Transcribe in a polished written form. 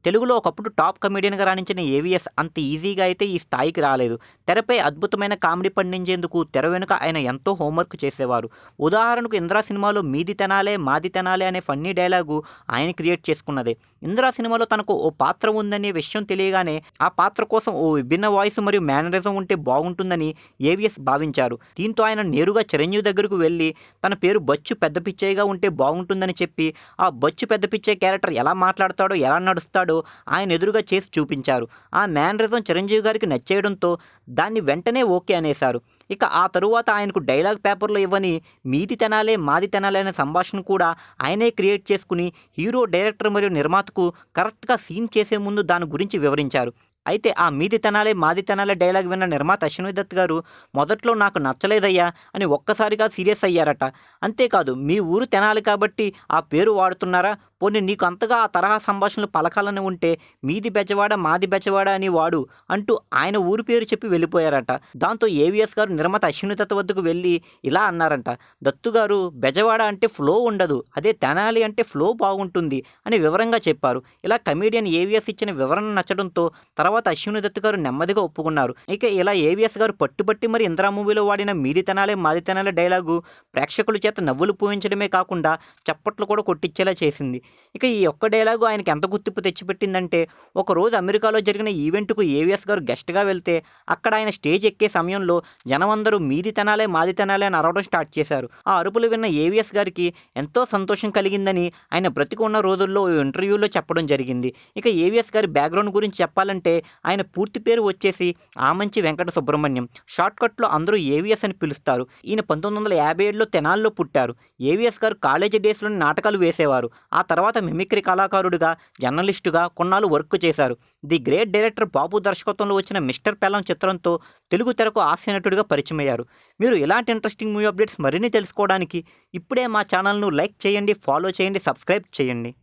తెలుగులో ఒకప్పుడు top కమెడియన్‌గా రాణించిన AVS అంత ఈజీగా అయితే ఈ స్థాయికి రాలేదు. తెరపై అద్భుతమైన కామెడీ పండించేందుకు తెర వెనుక ఆయన ఎంతో హోంవర్క్ చేసేవారు. ఉదాహరణకు 'ఇంద్ర' సినిమాలో 'మీది తెనాలే మాది తెనాలే' అనే ఫన్నీ డైలాగు ఆయన క్రియేట్ చేసుకున్నదే. 'ఇంద్ర' సినిమాలో తనకు ఓ పాత్ర ఉందనే విషయం తెలియగానే ఆ పాత్ర కోసం ఓ విభిన్న వాయిస్ మరియు మేనరిజం ఉంటే బాగుంటుందని ఏవిఎస్ భావించారు. దీంతో ఆయన నేరుగా చిరంజీవి దగ్గరకు వెళ్లి తన పేరు బచ్చు పెద్ద పిచ్చయ్యగా ఉంటే బాగుంటుందని చెప్పి ఆ బచ్చు పెద్ద పిచ్చయ్య క్యారెక్టర్ ఎలా మాట్లాడతాడో, ఎలా నడుస్తాడో ఆయన ఎదురుగా చేసి చూపించారు. ఆ మేనరిజం చిరంజీవి గారికి నచ్చేయడంతో దాన్ని వెంటనే ఓకే అనేశారు. ఇక ఆ తరువాత ఆయనకు డైలాగ్ పేపర్‌లో ఇవ్వని 'మీది తెనాలే మాది తెనాలే' అనే సంభాషణ కూడా ఆయనే క్రియేట్ చేసుకొని హీరో, డైరెక్టర్ మరియు నిర్మాతకు కరెక్ట్‌గా సీన్ చేసే ముందు దాని గురించి వివరించారు. అయితే ఆ 'మీది తెనాలే మాది తెనాలే' డైలాగ్ విన్న నిర్మాత అశ్విని దత్ గారు మొదట్లో నాకు నచ్చలేదయ్యా అని ఒక్కసారిగా సీరియస్ అయ్యారట. అంతేకాదు మీ ఊరు తెనాలి కాబట్టి ఆ పేరు వాడుతున్నారా? పోనీ నీకు అంతగా ఆ తరహా సంభాషణలు పలకాలని ఉంటే 'మీది బెజవాడ మాది బెజవాడ' అని వాడు అంటూ ఆయన ఊరి పేరు చెప్పి వెళ్ళిపోయారట. దాంతో ఏవిఎస్ గారు నిర్మాత అశ్విని దత్ వద్దకు వెళ్ళి ఇలా అన్నారంట. దత్తు గారు బెజవాడ అంటే ఫ్లో ఉండదు. అదే తెనాలి అంటే ఫ్లో బాగుంటుంది అని వివరంగా చెప్పారు. ఇలా కమెడియన్ ఏవిఎస్ ఇచ్చిన వివరణ నచ్చడంతో తర్వాత అశ్విని దత్ గారు నెమ్మదిగా ఒప్పుకున్నారు. ఇక ఇలా ఏవిఎస్ గారు పట్టుబట్టి మరి 'ఇంద్ర' మూవీలో వాడిన 'మీది తెనాలి మాది తెనాలి' డైలాగు ప్రేక్షకుల చేత నవ్వులు పూయించడమే కాకుండా చప్పట్లు కూడా కొట్టించేలా చేసింది. ఇక ఈ ఒక్క డైలాగు ఆయనకి ఎంత గుర్తింపు తెచ్చిపెట్టిందంటే, ఒకరోజు అమెరికాలో జరిగిన ఈవెంట్‌కు ఏవిఎస్ గారు గెస్ట్‌గా వెళ్తే, అక్కడ ఆయన స్టేజ్ ఎక్కే సమయంలో జనమందరూ 'మీది తెనాలే మాది తెనాలే' అని అరవడం స్టార్ట్ చేశారు. ఆ అరుపులు విన్న ఏవిఎస్ గారికి ఎంతో సంతోషం కలిగిందని ఆయన బ్రతికున్న రోజుల్లో ఓ ఇంటర్వ్యూలో చెప్పడం జరిగింది. ఇక ఏవిఎస్ గారి బ్యాక్‌గ్రౌండ్ గురించి చెప్పాలంటే, ఆయన పూర్తి పేరు వచ్చేసి ఆమంచి వెంకట సుబ్రహ్మణ్యం. షార్ట్‌కట్‌లో అందరూ ఏవిఎస్ అని పిలుస్తారు. ఈయన 1957లో తెనాలిలో పుట్టారు. ఏవిఎస్ గారు కాలేజీ డేస్‌లోనే నాటకాలు వేసేవారు. ఆ తర్వాత మిమిక్రీ కళాకారుడిగా, జర్నలిస్టుగా కొన్నాళ్ళు వర్క్ చేశారు. ది గ్రేట్ డైరెక్టర్ బాపు దర్శకత్వంలో వచ్చిన 'మిస్టర్ పెల్లం' చిత్రంతో తెలుగు తెరకు హాస్య నటుడిగా పరిచయమయ్యారు. మీరు ఇలాంటి ఇంట్రెస్టింగ్ మూవీ అప్డేట్స్ మరిన్ని తెలుసుకోవడానికి ఇప్పుడే మా ఛానల్‌ను లైక్ చేయండి, ఫాలో చేయండి, సబ్స్క్రైబ్ చేయండి.